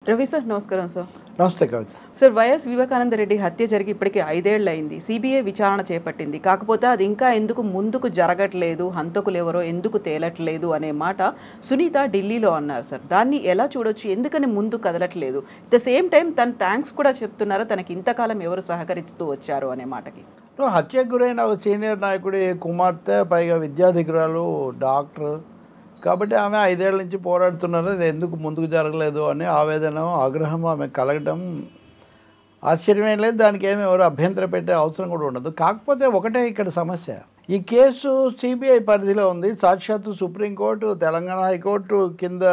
Ravi sir నమస్కారం sir. నమస్తే కవిత. Sir, YS Vivekananda Reddy హత్య జరిగి ఇప్పటికే 5 ఏళ్ళు అయింది. సిబిఐ విచారణ చేపట్టింది. కాకపోతే అది ఇంకా ఎందుకు ముందుకు జరగట్లేదు, హంతకులు ఎవరో ఎందుకు తేలట్లేదు అనే మాట సునీత ఢిల్లీలో అన్నారు సార్. దాన్ని ఎలా చూడొచ్చు, ఎందుకని ముందు కదలట్లేదు? అట్ ద సేమ్ టైం తను థ్యాంక్స్ కూడా చెప్తున్నారు, తనకి ఇంతకాలం ఎవరు సహకరిస్తూ వచ్చారు అనే మాటకి. హత్యకు గురైన ఒక సీనియర్ నాయకుడి కుమార్తె, పైగా విద్యాధికురాలు, డాక్టర్ కాబట్టి ఆమె 5 ఏళ్ల నుంచి పోరాడుతున్నారు. అది ఎందుకు ముందుకు జరగలేదు అని ఆవేదన, ఆగ్రహం ఆమె కలగడం ఆశ్చర్యమేం లేదు. దానికి ఏమి ఎవరు అభ్యంతరం పెట్టే అవసరం కూడా ఉండదు. కాకపోతే ఒకటే ఇక్కడ సమస్య, ఈ కేసు సిబిఐ పరిధిలో ఉంది. సాక్షాత్తు సుప్రీంకోర్టు, తెలంగాణ హైకోర్టు కింద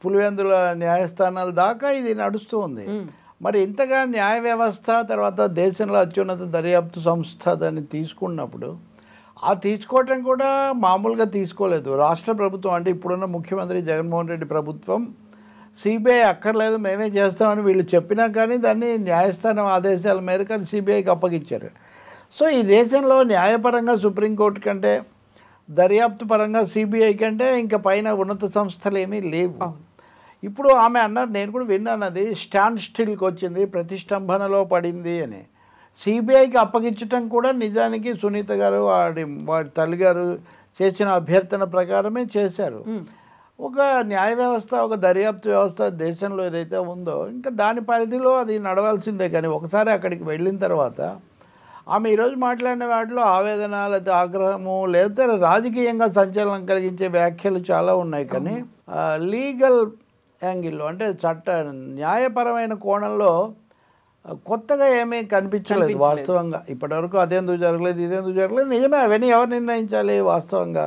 పులివెందుల న్యాయస్థానాల దాకా ఇది నడుస్తూ ఉంది. మరి ఇంతగా న్యాయ వ్యవస్థ, తర్వాత దేశంలో అత్యున్నత దర్యాప్తు సంస్థ దాన్ని తీసుకున్నప్పుడు ఆ తీసుకోవటం కూడా మామూలుగా తీసుకోలేదు. రాష్ట్ర ప్రభుత్వం అంటే ఇప్పుడున్న ముఖ్యమంత్రి జగన్మోహన్ రెడ్డి ప్రభుత్వం సిబిఐ అక్కర్లేదు మేమే చేస్తామని వీళ్ళు చెప్పినా కానీ దాన్ని న్యాయస్థానం ఆదేశాల మేరకు అది సిబిఐకి అప్పగించారు. సో ఈ దేశంలో న్యాయపరంగా సుప్రీంకోర్టు కంటే, దర్యాప్తు పరంగా సిబిఐ కంటే ఇంకా పైన ఉన్నత సంస్థలు ఏమీ లేవు. ఇప్పుడు ఆమె అన్నారు, నేను కూడా విన్నాను, అది స్టాండ్ స్టిల్కి వచ్చింది, ప్రతిష్టంభనలో పడింది అని. సిబిఐకి అప్పగించటం కూడా నిజానికి సునీత గారు వాడి తల్లిగారు చేసిన అభ్యర్థన ప్రకారమే చేశారు. ఒక న్యాయ వ్యవస్థ, ఒక దర్యాప్తు వ్యవస్థ దేశంలో ఏదైతే ఉందో ఇంకా దాని పరిధిలో అది నడవాల్సిందే. కానీ ఒకసారి అక్కడికి వెళ్ళిన తర్వాత ఆమె ఈరోజు మాట్లాడిన వాటిలో ఆవేదన, లేకపోతే ఆగ్రహము, లేకపోతే రాజకీయంగా సంచలనం కలిగించే వ్యాఖ్యలు చాలా ఉన్నాయి. కానీ లీగల్ యాంగిల్లో అంటే న్యాయపరమైన కోణంలో కొత్తగా ఏమీ కనిపించలేదు వాస్తవంగా. ఇప్పటివరకు అదెందుకు జరగలేదు, ఇదెందుకు జరగలేదు, నిజమే, అవన్నీ ఎవరు నిర్ణయించాలి వాస్తవంగా.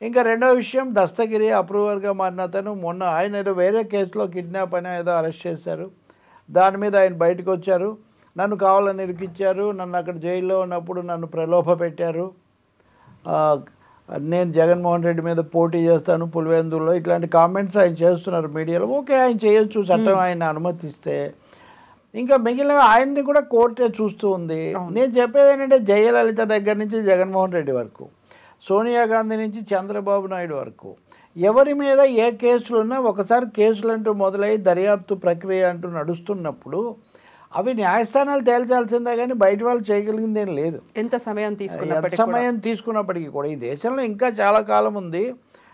ఇంకా రెండో విషయం, దస్తగిరి అప్రూవర్గా మారిన అతను మొన్న ఆయన ఏదో వేరే కేసులో కిడ్నాప్ అని ఏదో అరెస్ట్ చేశారు. దాని మీద ఆయన బయటకు వచ్చారు, నన్ను కావాలని ఇరికిచ్చారు, నన్ను అక్కడ జైల్లో ఉన్నప్పుడు నన్ను ప్రలోభ పెట్టారు, నేను జగన్మోహన్ రెడ్డి మీద పోటీ చేస్తాను పులివెందుల్లో, ఇట్లాంటి కామెంట్స్ ఆయన చేస్తున్నారు మీడియాలో. ఓకే, ఆయన చేయొచ్చు, చట్టం ఆయన అనుమతిస్తే. ఇంకా మిగిలిన ఆయన్ని కూడా కోర్టే చూస్తూ ఉంది. నేను చెప్పేది ఏంటంటే, జయలలిత దగ్గర నుంచి జగన్మోహన్ రెడ్డి వరకు, సోనియా గాంధీ నుంచి చంద్రబాబు నాయుడు వరకు ఎవరి మీద ఏ కేసులు ఉన్నా ఒకసారి కేసులు అంటూ మొదలై దర్యాప్తు ప్రక్రియ అంటూ నడుస్తున్నప్పుడు అవి న్యాయస్థానాలు తేల్చాల్సిందే, కానీ బయట వాళ్ళు చేయగలిగింది ఏం లేదు. ఎంత సమయం తీసుకున్నప్పటికీ కూడా ఈ దేశంలో ఇంకా చాలా కాలం ఉంది.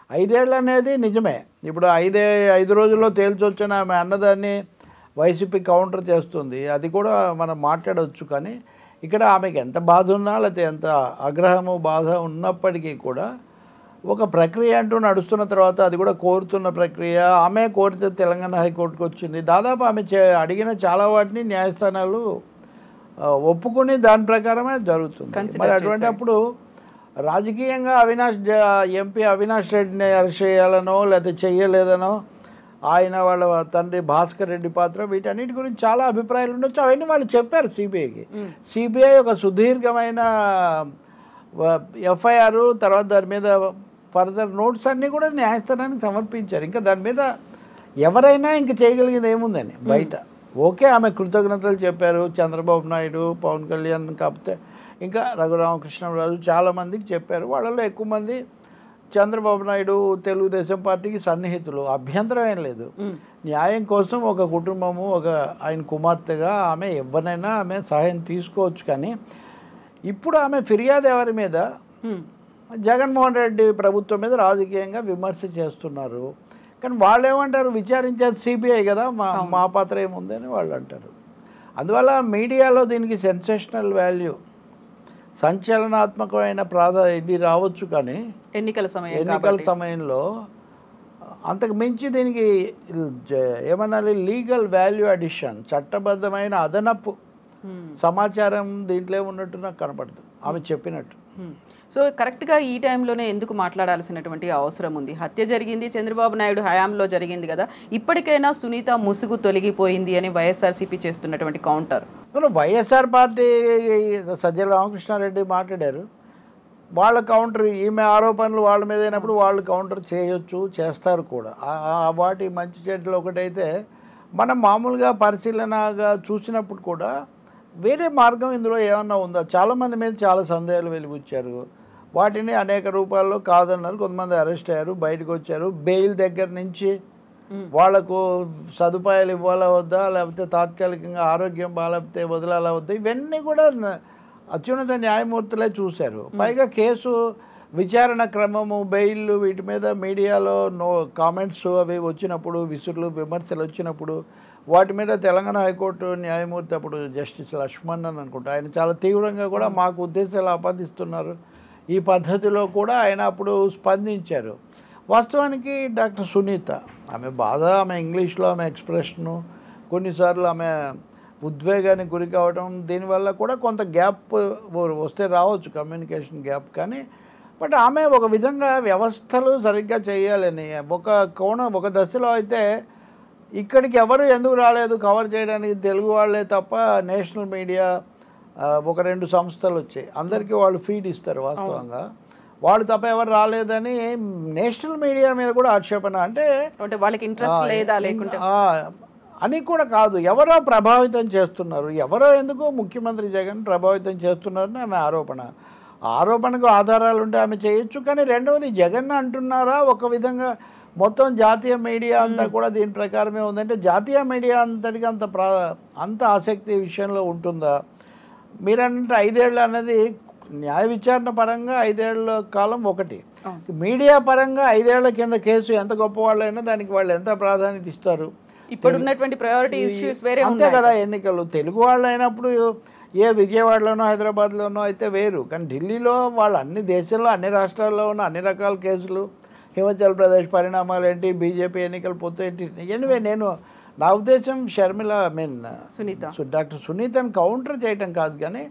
5 ఏళ్ళు అనేది నిజమే, ఇప్పుడు 5 రోజుల్లో తేల్చొచ్చిన ఆమె అన్నదాన్ని వైసీపీ కౌంటర్ చేస్తుంది, అది కూడా మనం మాట్లాడవచ్చు. కానీ ఇక్కడ ఆమెకి ఎంత బాధ ఉన్నా, లేకపోతే ఎంత ఆగ్రహము, బాధ ఉన్నప్పటికీ కూడా ఒక ప్రక్రియ అంటూ నడుస్తున్న తర్వాత, అది కూడా కోరుతున్న ప్రక్రియ, ఆమె కోరితే తెలంగాణ హైకోర్టుకు వచ్చింది. దాదాపు ఆమె అడిగిన చాలా వాటిని న్యాయస్థానాలు ఒప్పుకుని దాని ప్రకారమే జరుగుతుంది. మరి అటువంటిప్పుడు రాజకీయంగా ఎంపీ అవినాష్ రెడ్డిని అరెస్ట్ చేయాలనో లేకపోతే చెయ్యలేదనో, ఆయన వాళ్ళ తండ్రి భాస్కర్ రెడ్డి పాత్ర, వీటన్నిటి గురించి చాలా అభిప్రాయాలు ఉండొచ్చు. అవన్నీ వాళ్ళు చెప్పారు సిబిఐకి. సిబిఐ ఒక సుదీర్ఘమైన ఎఫ్ఐఆర్, తర్వాత దాని మీద ఫర్దర్ నోట్స్ అన్నీ కూడా న్యాయస్థానానికి సమర్పించారు. ఇంకా దాని మీద ఎవరైనా ఇంక చేయగలిగింది ఏముందని బయట. ఓకే, ఆమె కృతజ్ఞతలు చెప్పారు చంద్రబాబు నాయుడు, పవన్ కళ్యాణ్, కాకపోతే ఇంకా రఘురామకృష్ణరాజు చాలామందికి చెప్పారు. వాళ్ళలో ఎక్కువ మంది చంద్రబాబు నాయుడు తెలుగుదేశం పార్టీకి సన్నిహితులు. అభ్యంతరం ఏం లేదు. న్యాయం కోసం ఒక కుటుంబము, ఒక ఆయన కుమార్తెగా ఆమె ఎవరినైనా ఆమె సహాయం తీసుకోవచ్చు. కానీ ఇప్పుడు ఆమె ఫిర్యాదు ఎవరి మీద? జగన్మోహన్ రెడ్డి ప్రభుత్వం మీద రాజకీయంగా విమర్శ చేస్తున్నారు. కానీ వాళ్ళు ఏమంటారు, విచారించేది సిబిఐ కదా, మా పాత్ర ఏముంది అని వాళ్ళు అంటారు. అందువల్ల మీడియాలో దీనికి సెన్సేషనల్ వాల్యూ, సంచలనాత్మకమైన ఇది రావచ్చు. కానీ ఎన్నికల సమయంలో అంతకు మించి దీనికి ఏమనాలి, లీగల్ వాల్యూ అడిషన్, చట్టబద్ధమైన అదనపు సమాచారం దీంట్లో ఉన్నట్టు నాకు కనపడదు ఆమె చెప్పినట్టు. సో కరెక్ట్గా ఈ టైంలోనే ఎందుకు మాట్లాడాల్సినటువంటి అవసరం ఉంది? హత్య జరిగింది, చంద్రబాబు నాయుడు హయాంలో జరిగింది కదా, ఇప్పటికైనా సునీత ముసుగు తొలగిపోయింది అని వైఎస్ఆర్సీపీ చేస్తున్నటువంటి కౌంటర్. వైఎస్ఆర్ పార్టీ సజ్జల రామకృష్ణారెడ్డి మాట్లాడారు, వాళ్ళ కౌంటర్, ఈమె ఆరోపణలు వాళ్ళ మీద అయినప్పుడు వాళ్ళు కౌంటర్ చేయొచ్చు, చేస్తారు కూడా. వాటి మంచి చెడ్డలు ఒకటైతే మనం మామూలుగా పరిశీలనగా చూసినప్పుడు కూడా వేరే మార్గం ఇందులో ఏమన్నా ఉందా? చాలామంది మీద చాలా సందేహాలు వెలిబుచ్చారు. వాటిని అనేక రూపాల్లో కాదన్నారు. కొంతమంది అరెస్ట్ అయ్యారు, బయటకు వచ్చారు. బెయిల్ దగ్గర నుంచి వాళ్లకు సదుపాయాలు ఇవ్వాలా వద్దా, లేకపోతే తాత్కాలికంగా ఆరోగ్యం బాగాలేకపోతే వదలాలా వద్దా, ఇవన్నీ కూడా అత్యున్నత న్యాయమూర్తులే చూశారు. పైగా కేసు విచారణ క్రమము, బెయిల్, వీటి మీద మీడియాలో కామెంట్స్ అవి వచ్చినప్పుడు, విమర్శలు వచ్చినప్పుడు వాటి మీద తెలంగాణ హైకోర్టు న్యాయమూర్తి అప్పుడు జస్టిస్ లక్ష్మణ్ అని అనుకుంటా, ఆయన చాలా తీవ్రంగా కూడా మాకు ఉద్దేశాలు ఆపాదిస్తున్నారు ఈ పద్ధతిలో కూడా ఆయన అప్పుడు స్పందించారు. వాస్తవానికి డాక్టర్ సునీత ఆమె బాధ, ఆమె ఇంగ్లీష్లో ఆమె ఎక్స్ప్రెషను, కొన్నిసార్లు ఆమె ఉద్వేగానికి గురి కావడం, దీనివల్ల కూడా కొంత గ్యాప్ వస్తే రావచ్చు, కమ్యూనికేషన్ గ్యాప్. కానీ బట్ ఆమె ఒక విధంగా వ్యవస్థలు సరిగ్గా చేయాలని ఒక దశలో అయితే ఇక్కడికి ఎవరు ఎందుకు రాలేదు కవర్ చేయడానికి, తెలుగు వాళ్ళే తప్ప నేషనల్ మీడియా ఒక 2 సంస్థలు వచ్చాయి, అందరికీ వాళ్ళు ఫీడ్ ఇస్తారు వాస్తవంగా, వాళ్ళు తప్ప ఎవరు రాలేదని నేషనల్ మీడియా మీద కూడా ఆక్షేపణ. అంటే వాళ్ళకి ఇంట్రెస్ట్ లేదా లేకుంటే అని కూడా కాదు, ఎవరో ప్రభావితం చేస్తున్నారు, ఎవరో ఎందుకు ముఖ్యమంత్రి జగన్ ప్రభావితం చేస్తున్నారని ఆమె ఆరోపణకు ఆధారాలు ఉంటే ఆమె చేయొచ్చు. కానీ రెండవది జగన్ అంటున్నారా, ఒక విధంగా మొత్తం జాతీయ మీడియా అంతా కూడా దీని ప్రకారమే ఉందంటే జాతీయ మీడియా అంతటికి అంత ఆసక్తి విషయంలో ఉంటుందా? మీరంటే 5 ఏళ్ళు అన్నది న్యాయ విచారణ పరంగా 5 ఏళ్ల కాలం ఒకటి, మీడియా పరంగా 5 ఏళ్ల కింద కేసు ఎంత గొప్పవాళ్ళైనా దానికి వాళ్ళు ఎంత ప్రాధాన్యత ఇస్తారు? ఇప్పుడు ఉన్నటువంటి ప్రయారిటీ ఇష్యూస్ వేరే అంతే కదా. ఎన్నికలు తెలుగు వాళ్ళు అయినప్పుడు విజయవాడలోనో హైదరాబాద్లోనో అయితే వేరు, కానీ ఢిల్లీలో వాళ్ళు అన్ని దేశంలో అన్ని రాష్ట్రాల్లో ఉన్న అన్ని రకాల కేసులు, హిమాచల్ ప్రదేశ్ పరిణామాలు ఏంటి, బీజేపీ ఎన్నికలు పోతే ఏంటి, ఎనివే నా ఉద్దేశం షర్మిల డాక్టర్ సునీతను కౌంటర్ చేయటం కాదు, కానీ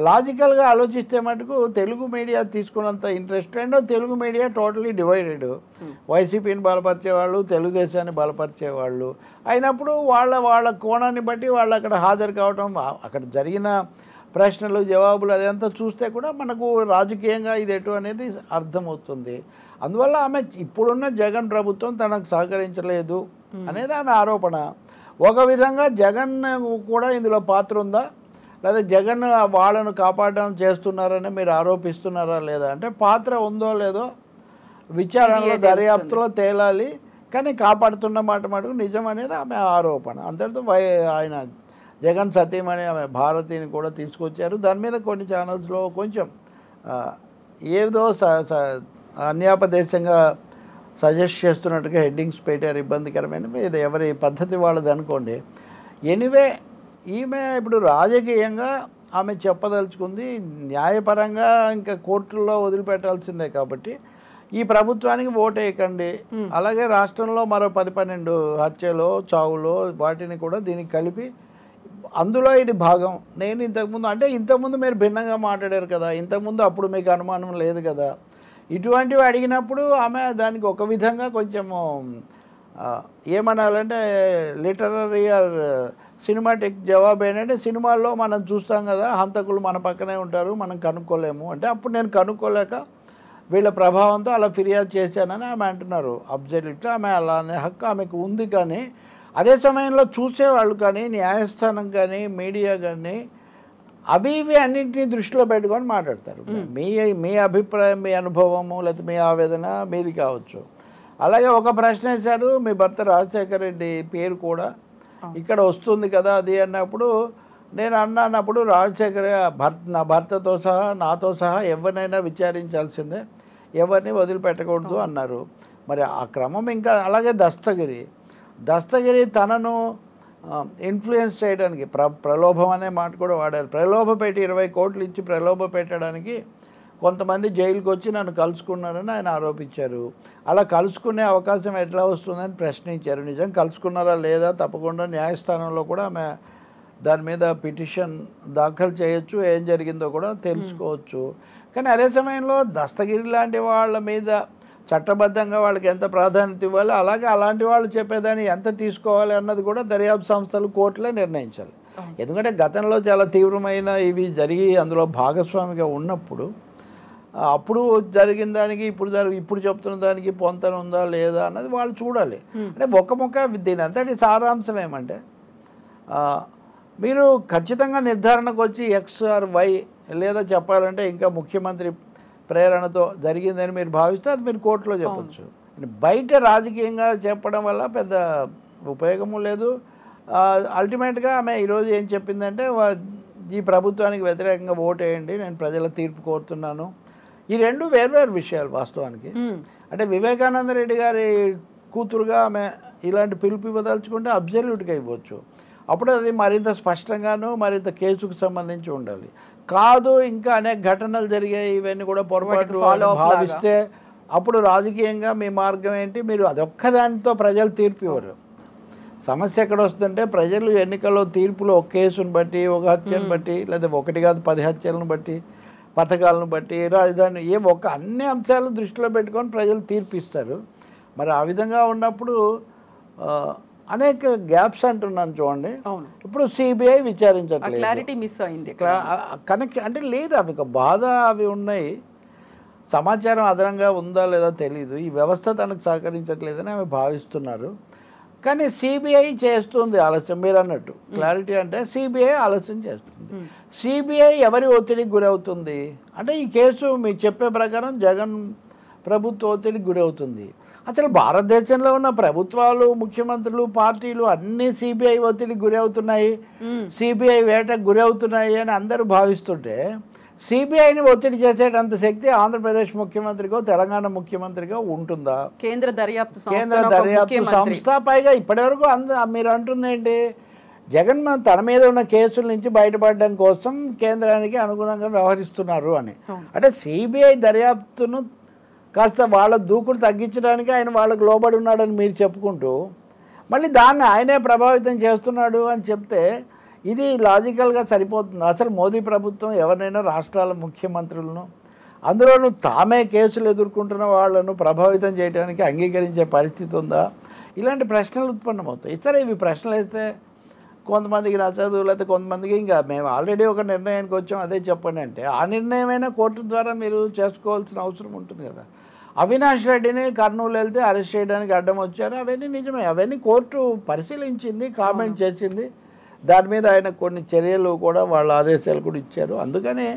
లాజికల్గా ఆలోచిస్తే మటుకు తెలుగు మీడియా తీసుకున్నంత ఇంట్రెస్ట్, రెండో తెలుగు మీడియా టోటలీ డివైడెడ్, వైసీపీని బలపరిచేవాళ్ళు, తెలుగుదేశాన్ని బలపరిచేవాళ్ళు అయినప్పుడు వాళ్ళ కోణాన్ని బట్టి వాళ్ళు అక్కడ హాజరు కావటం, అక్కడ జరిగిన ప్రశ్నలు జవాబులు అదంతా చూస్తే కూడా మనకు రాజకీయంగా ఇది ఎటు అనేది అర్థమవుతుంది. అందువల్ల ఆమె ఇప్పుడున్న జగన్ ప్రభుత్వం తనకు సహకరించలేదు అనేది ఆమె ఆరోపణ. ఒక విధంగా జగన్ కూడా ఇందులో పాత్ర ఉందా, లేదా జగన్ వాళ్ళను కాపాడడం చేస్తున్నారని మీరు ఆరోపిస్తున్నారా లేదా అంటే పాత్ర ఉందో లేదో విచారణలో దర్యాప్తులో తేలాలి, కానీ కాపాడుతున్న మాట మటుకు నిజం అనేది ఆమె ఆరోపణ. అంతటితో ఆయన జగన్ సతీమణి ఆమె భారతిని కూడా తీసుకొచ్చారు. దాని మీద కొన్ని ఛానల్స్లో కొంచెం ఏదో అన్యాపదేశంగా సజెస్ట్ చేస్తున్నట్టుగా హెడ్డింగ్స్ పెట్టారు, ఇబ్బందికరమైన, ఇది ఎవరి పద్ధతి వాళ్ళది అనుకోండి. ఎనివే ఈమె ఇప్పుడు రాజకీయంగా ఆమె చెప్పదలుచుకుంది, న్యాయపరంగా ఇంకా కోర్టుల్లో వదిలిపెట్టాల్సిందే. కాబట్టి ఈ ప్రభుత్వానికి ఓటేయకండి, అలాగే రాష్ట్రంలో మరో 10-12 హత్యలో చావులో వాటిని కూడా దీనికి కలిపి అందులో ఇది భాగం. నేను ఇంతకుముందు మీరు భిన్నంగా మాట్లాడారు కదా, ఇంతకుముందు అప్పుడు మీకు అనుమానం లేదు కదా, ఇటువంటివి అడిగినప్పుడు ఆమె దానికి ఒక విధంగా కొంచెము ఏమనాలంటే లిటరరీ ఆర్ సినిమాటిక్ జవాబు ఏంటంటే, సినిమాల్లో మనం చూస్తాం కదా హంతకులు మన పక్కనే ఉంటారు, మనం కనుక్కోలేము అంటే, అప్పుడు నేను కనుక్కోలేక వీళ్ళ ప్రభావంతో అలా ఫిర్యాదు చేశానని ఆమె అంటున్నారు. అబ్జల్యూట్లీ ఆమె అలానే హక్కు ఆమెకు ఉంది. కానీ అదే సమయంలో చూసేవాళ్ళు కానీ, న్యాయస్థానం కానీ, మీడియా కానీ ఇవి అన్నింటినీ దృష్టిలో పెట్టుకొని మాట్లాడతారు. మీ అభిప్రాయం, మీ అనుభవము, లేకపోతే మీ ఆవేదన మీది కావచ్చు. అలాగే ఒక ప్రశ్న వేశారు, మీ భర్త రాజశేఖర రెడ్డి పేరు కూడా ఇక్కడ వస్తుంది కదా అది అన్నప్పుడు నేను అన్నప్పుడు నా భర్తతో సహా నాతో సహా ఎవరినైనా విచారించాల్సిందే, ఎవరిని వదిలిపెట్టకూడదు అన్నారు. మరి ఆ క్రమం ఇంకా అలాగే దస్తగిరి తనను ఇన్ఫ్లుయెన్స్ చేయడానికి ప్రలోభం అనే మాట కూడా వాడారు. ప్రలోభ పెట్టి 20 కోట్లు ఇచ్చి ప్రలోభ పెట్టడానికి కొంతమంది జైలుకి వచ్చి నన్ను కలుసుకున్నారని ఆయన ఆరోపించారు. అలా కలుసుకునే అవకాశం ఎట్లా వస్తుందని ప్రశ్నించారు. నిజం కలుసుకున్నారా లేదా తప్పకుండా న్యాయస్థానంలో కూడా ఆమె దాని మీద పిటిషన్ దాఖలు చేయొచ్చు, ఏం జరిగిందో కూడా తెలుసుకోవచ్చు. కానీ అదే సమయంలో దస్తగిరి లాంటి వాళ్ళ మీద చట్టబద్ధంగా వాళ్ళకి ఎంత ప్రాధాన్యత ఇవ్వాలి, అలాగే అలాంటి వాళ్ళు చెప్పేదాన్ని ఎంత తీసుకోవాలి అన్నది కూడా దర్యాప్తు సంస్థలు, కోర్టులే నిర్ణయించాలి. ఎందుకంటే గతంలో చాలా తీవ్రమైన ఇవి జరిగి అందులో భాగస్వామిగా ఉన్నప్పుడు అప్పుడు జరిగిన దానికి ఇప్పుడు చెప్తున్న దానికి పొంతన ఉందా లేదా అన్నది వాళ్ళు చూడాలి. అంటే ఒక దీని అంతటి సారాంశం ఏమంటే, మీరు ఖచ్చితంగా నిర్ధారణకు వచ్చి ఎక్స్ ఆర్ వై లేదా చెప్పాలంటే ఇంకా ముఖ్యమంత్రి ప్రేరణతో జరిగిందని మీరు భావిస్తే అది మీరు కోర్టులో చెప్పచ్చు. బయట రాజకీయంగా చెప్పడం వల్ల పెద్ద ఉపయోగము లేదు. అల్టిమేట్గా ఆమె ఈరోజు ఏం చెప్పిందంటే ఈ ప్రభుత్వానికి వ్యతిరేకంగా ఓటేయండి, నేను ప్రజల తీర్పు కోరుతున్నాను. ఈ రెండు వేర్వేరు విషయాలు వాస్తవానికి. అంటే వివేకానంద రెడ్డి గారి కూతురుగా ఆమె ఇలాంటి పిలుపు ఇవ్వదలుచుకుంటే అబ్జల్యూట్గా ఇవ్వచ్చు. అప్పుడు అది మరింత స్పష్టంగాను మరింత కేసుకు సంబంధించి ఉండాలి. కాదు ఇంకా అనేక ఘటనలు జరిగాయి, ఇవన్నీ కూడా పొరపాటు భావిస్తే అప్పుడు రాజకీయంగా మీ మార్గం ఏంటి, మీరు అదొక్కదానితో ప్రజలు తీర్పు ఇవ్వరు. సమస్య ఎక్కడ వస్తుందంటే ప్రజలు ఎన్నికల్లో తీర్పులో ఒక కేసును బట్టి, ఒక హత్యను బట్టి, లేదా 1 కాదు 10 హత్యలను బట్టి, పథకాలను బట్టి, రాజధాని ఒక అన్ని అంశాలను దృష్టిలో పెట్టుకొని ప్రజలు తీర్పు ఇస్తారు. మరి ఆ విధంగా ఉన్నప్పుడు అనేక గ్యాప్స్ అంటున్నాను చూడండి. ఇప్పుడు సిబిఐ విచారించట్లేదు, క్లారిటీ మిస్ అయింది, కనెక్ట్ అంటే లేదు, అవి బాధ అవి ఉన్నాయి, సమాచారం అదనంగా ఉందా లేదా తెలియదు, ఈ వ్యవస్థ తనకు సహకరించట్లేదని ఆమె భావిస్తున్నారు. కానీ సిబిఐ చేస్తుంది ఆలస్యం. మీరు అన్నట్టు క్లారిటీ అంటే సిబిఐ ఆలస్యం చేస్తుంది. సిబిఐ ఎవరి ఒత్తిడికి గురవుతుంది అంటే ఈ కేసు మీకు చెప్పే ప్రకారం జగన్ ప్రభుత్వ ఒత్తిడికి గురవుతుంది. అసలు భారతదేశంలో ఉన్న ప్రభుత్వాలు, ముఖ్యమంత్రులు, పార్టీలు అన్నీ సిబిఐ ఒత్తిడికి గురవుతున్నాయి, సిబిఐ వేటకు గురవుతున్నాయి అని అందరూ భావిస్తుంటే సిబిఐని ఒత్తిడి చేసేటంత శక్తి ఆంధ్రప్రదేశ్ ముఖ్యమంత్రికో తెలంగాణ ముఖ్యమంత్రికో ఉంటుందా? కేంద్ర దర్యాప్తు సంస్థ పైగా ఇప్పటివరకు మీరు అంటుంది ఏంటి, జగన్ తన మీద ఉన్న కేసుల నుంచి బయటపడడం కోసం కేంద్రానికి అనుగుణంగా వ్యవహరిస్తున్నారు అని. అంటే సిబిఐ దర్యాప్తును కాస్త వాళ్ళ దూకుడు తగ్గించడానికి ఆయన వాళ్ళకు లోబడి ఉన్నాడని మీరు చెప్పుకుంటూ మళ్ళీ దాన్ని ఆయనే ప్రభావితం చేస్తున్నాడు అని చెప్తే ఇది లాజికల్గా సరిపోతుంది. అసలు మోదీ ప్రభుత్వం ఎవరినైనా రాష్ట్రాల ముఖ్యమంత్రులను, అందులోనూ తామే కేసులు ఎదుర్కొంటున్న వాళ్ళను ప్రభావితం చేయడానికి అంగీకరించే పరిస్థితి ఉందా? ఇలాంటి ప్రశ్నలు ఉత్పన్నమవుతాయి. సరే, ఇవి ప్రశ్నలు వేస్తే కొంతమందికి నచ్చదు, లేకపోతే కొంతమందికి ఇంకా మేము ఆల్రెడీ ఒక నిర్ణయానికి వచ్చాం అదే చెప్పండి అంటే ఆ నిర్ణయమైనా కోర్టు ద్వారా మీరు చేసుకోవాల్సిన అవసరం ఉంటుంది కదా. అవినాష్ రెడ్డిని కర్నూలు వెళ్తే అరెస్ట్ చేయడానికి అడ్డం వచ్చారు, అవన్నీ నిజమే, అవన్నీ కోర్టు పరిశీలించింది, కామెంట్ చేసింది, దాని మీద ఆయన కొన్ని చర్యలు కూడా వాళ్ళ ఆదేశాలు కూడా ఇచ్చారు. అందుకనే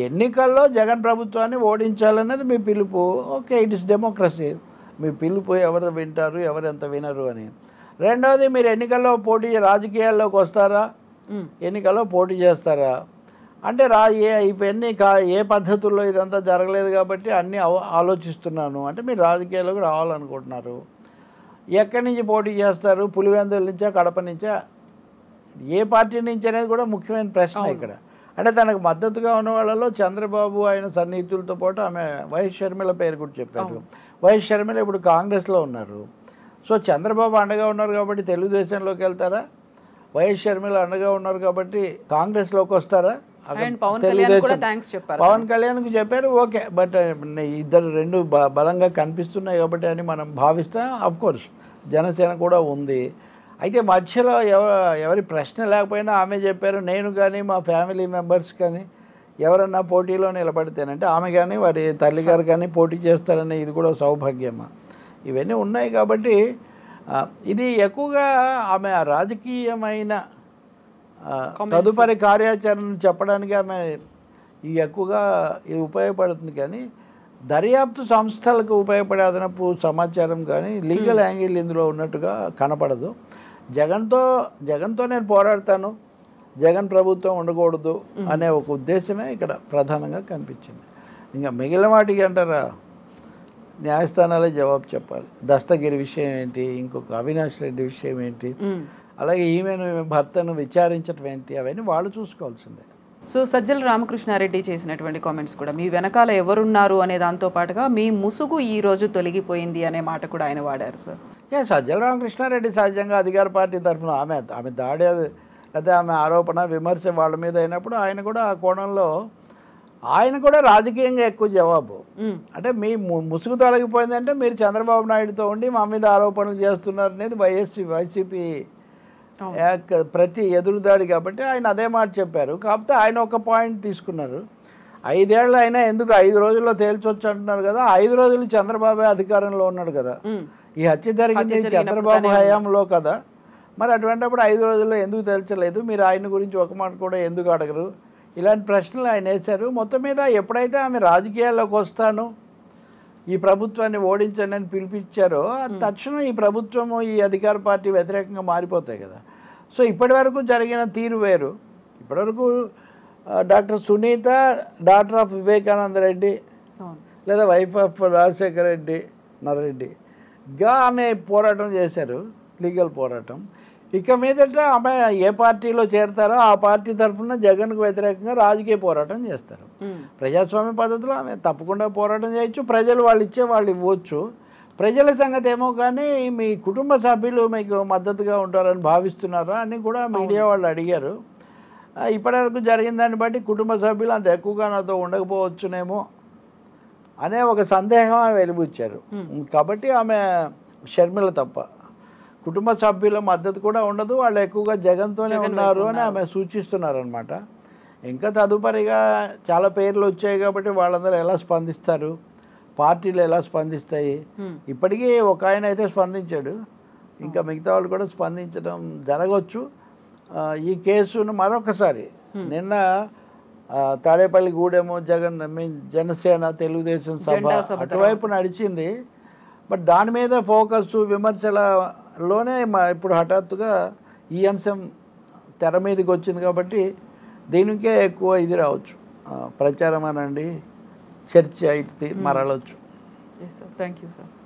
ఎన్నికల్లో జగన్ ప్రభుత్వాన్ని ఓడించాలన్నది మీ పిలుపు. Okay, it is democracy. మీ పిలుపు ఎవరు వింటారు, ఎవరు ఎంత వినరు అని. రెండవది, మీరు ఎన్నికల్లో రాజకీయాల్లోకి వస్తారా, ఎన్నికల్లో పోటీ చేస్తారా అంటే ఇవన్నీ ఏ పద్ధతుల్లో ఇదంతా జరగలేదు కాబట్టి అన్నీ ఆలోచిస్తున్నాను అంటే మీరు రాజకీయాల్లోకి రావాలనుకుంటున్నారు. ఎక్కడి నుంచి పోటీ చేస్తారు, పులివెందుల నుంచా కడప నుంచా, ఏ పార్టీ నుంచి అనేది కూడా ముఖ్యమైన ప్రశ్న ఇక్కడ. అంటే తనకు మద్దతుగా ఉన్న వాళ్ళలో చంద్రబాబు ఆయన సన్నిహితులతో పాటు ఆమె వైఎస్ షర్మిల పేరు కూడా చెప్పారు. వైఎస్ షర్మిల ఇప్పుడు కాంగ్రెస్లో ఉన్నారు. సో చంద్రబాబు అండగా ఉన్నారు కాబట్టి తెలుగుదేశంలోకి వెళ్తారా, వైఎస్ షర్మిల అండగా ఉన్నారు కాబట్టి కాంగ్రెస్లోకి వస్తారా? పవన్ కళ్యాణ్కి చెప్పారు, ఓకే, బట్ ఇద్దరు రెండు బలంగా కనిపిస్తున్నాయి కాబట్టి అని మనం భావిస్తాం. అఫ్కోర్స్ జనసేన కూడా ఉంది. అయితే మధ్యలో ఎవరి ప్రశ్న లేకపోయినా ఆమె చెప్పారు, నేను కానీ మా ఫ్యామిలీ మెంబర్స్ కానీ ఎవరన్నా పోటీలో నిలబడితేనంటే ఆమె కానీ వారి తల్లిగారు కానీ పోటీ చేస్తారని ఇది కూడా సౌభాగ్యమా, ఇవన్నీ ఉన్నాయి. కాబట్టి ఇది ఎక్కువగా ఆమె రాజకీయమైన తదుపరి కార్యాచరణ చెప్పడానికి ఆమె ఎక్కువగా ఇది ఉపయోగపడుతుంది. కానీ దర్యాప్తు సంస్థలకు ఉపయోగపడే అదనపు సమాచారం కానీ లీగల్ యాంగిల్ ఇందులో ఉన్నట్టుగా కనపడదు. జగన్తో నేను పోరాడతాను, జగన్ ప్రభుత్వం ఉండకూడదు అనే ఒక ఉద్దేశమే ఇక్కడ ప్రధానంగా కనిపించింది. ఇంకా మిగిలిన వాటికి అంటారా, న్యాయస్థానాలే జవాబు చెప్పాలి. దస్తగిరి విషయం ఏంటి, ఇంకొక అవినాష్ రెడ్డి విషయం ఏంటి, అలాగే ఈమెను భర్తను విచారించడం ఏంటి, అవన్నీ వాళ్ళు చూసుకోవాల్సిందే. సో సజ్జల రామకృష్ణారెడ్డి చేసినటువంటి కామెంట్స్ కూడా మీ వెనకాల ఎవరున్నారు అనే దాంతో పాటుగా మీ ముసుగు ఈ రోజు తొలగిపోయింది అనే మాట కూడా ఆయన వాడారు సార్. సజ్జల రామకృష్ణారెడ్డి సహజంగా అధికార పార్టీ తరఫున ఆమె దాడి లేదా ఆమె ఆరోపణ విమర్శ వాళ్ళ మీద అయినప్పుడు ఆయన కూడా ఆ కోణంలో ఆయన కూడా రాజకీయంగా ఎక్కువ జవాబు. అంటే మీ ముసుగు తొలగిపోయిందంటే మీరు చంద్రబాబు నాయుడుతో ఉండి మా మీద ఆరోపణలు చేస్తున్నారు అనేది వైసీపీ ప్రతి ఎదురుదాడి కాబట్టి ఆయన అదే మాట చెప్పారు. కాకపోతే ఆయన ఒక పాయింట్ తీసుకున్నారు, 5 ఏళ్ళు అయినా ఎందుకు 5 రోజుల్లో తేల్చొచ్చు అంటున్నారు కదా, 5 రోజులు చంద్రబాబే అధికారంలో ఉన్నాడు కదా, ఈ హత్య జరిగింది చంద్రబాబు హయాంలో కదా, మరి అటువంటిప్పుడు 5 రోజుల్లో ఎందుకు తేల్చలేదు, మీరు ఆయన గురించి ఒక మాట కూడా ఎందుకు అడగరు, ఇలాంటి ప్రశ్నలు ఆయన వేశారు. మొత్తం మీద ఎప్పుడైతే ఆమె రాజకీయాల్లోకి వస్తాను ఈ ప్రభుత్వాన్ని ఓడించండి అని పిలిపించారో తక్షణం ఈ ప్రభుత్వము ఈ అధికార పార్టీ వ్యతిరేకంగా మారిపోతాయి కదా. సో ఇప్పటి వరకు జరిగిన తీరు వేరు. ఇప్పటివరకు doctor Sunitha doctor of Vivekananda Reddy లేదా వైఫ్ ఆఫ్ రాజశేఖర రెడ్డి నర్రెడ్డిగా ఆమె పోరాటం చేశారు, లీగల్ పోరాటం. ఇక మీదట ఆమె ఏ పార్టీలో చేరతారో ఆ పార్టీ తరఫున జగన్కు వ్యతిరేకంగా రాజకీయ పోరాటం చేస్తారు. ప్రజాస్వామ్య పద్ధతిలో ఆమె తప్పకుండా పోరాటం చేయొచ్చు. ప్రజలు వాళ్ళు ఇవ్వచ్చు. ప్రజల సంగతి ఏమో కానీ మీ కుటుంబ సభ్యులు మీకు మద్దతుగా ఉంటారని భావిస్తున్నారా అని కూడా మీడియా వాళ్ళు అడిగారు. ఇప్పటివరకు జరిగిన దాన్ని బట్టి కుటుంబ సభ్యులు అంత ఎక్కువగా నాతో ఉండకపోవచ్చునేమో అనే ఒక సందేహం ఆమె వెలిబుచ్చారు. కాబట్టి ఆమె షర్మిల తప్ప కుటుంబ సభ్యుల మద్దతు కూడా ఉండదు, వాళ్ళు ఎక్కువగా జగన్తోనే ఉన్నారు అని ఆమె సూచిస్తున్నారనమాట. ఇంకా తదుపరిగా చాలా పేర్లు వచ్చాయి కాబట్టి వాళ్ళందరూ ఎలా స్పందిస్తారు, పార్టీలు ఎలా స్పందిస్తాయి. ఇప్పటికీ ఒక ఆయన అయితే స్పందించాడు, ఇంకా మిగతా వాళ్ళు కూడా స్పందించడం జరగవచ్చు. ఈ కేసును మరొకసారి నిన్న తాడేపల్లి గూడెము జనసేన తెలుగుదేశం సభ అటువైపు నడిచింది. బట్ దాని మీద ఫోకస్ విమర్శలలోనే ఇప్పుడు హఠాత్తుగా ఈ అంశం తెర మీదకి వచ్చింది కాబట్టి దీనికే ఎక్కువ ఇది రావచ్చు, ప్రచారం అనండి, చర్చ అయితే మరలవచ్చు. Thank you sir.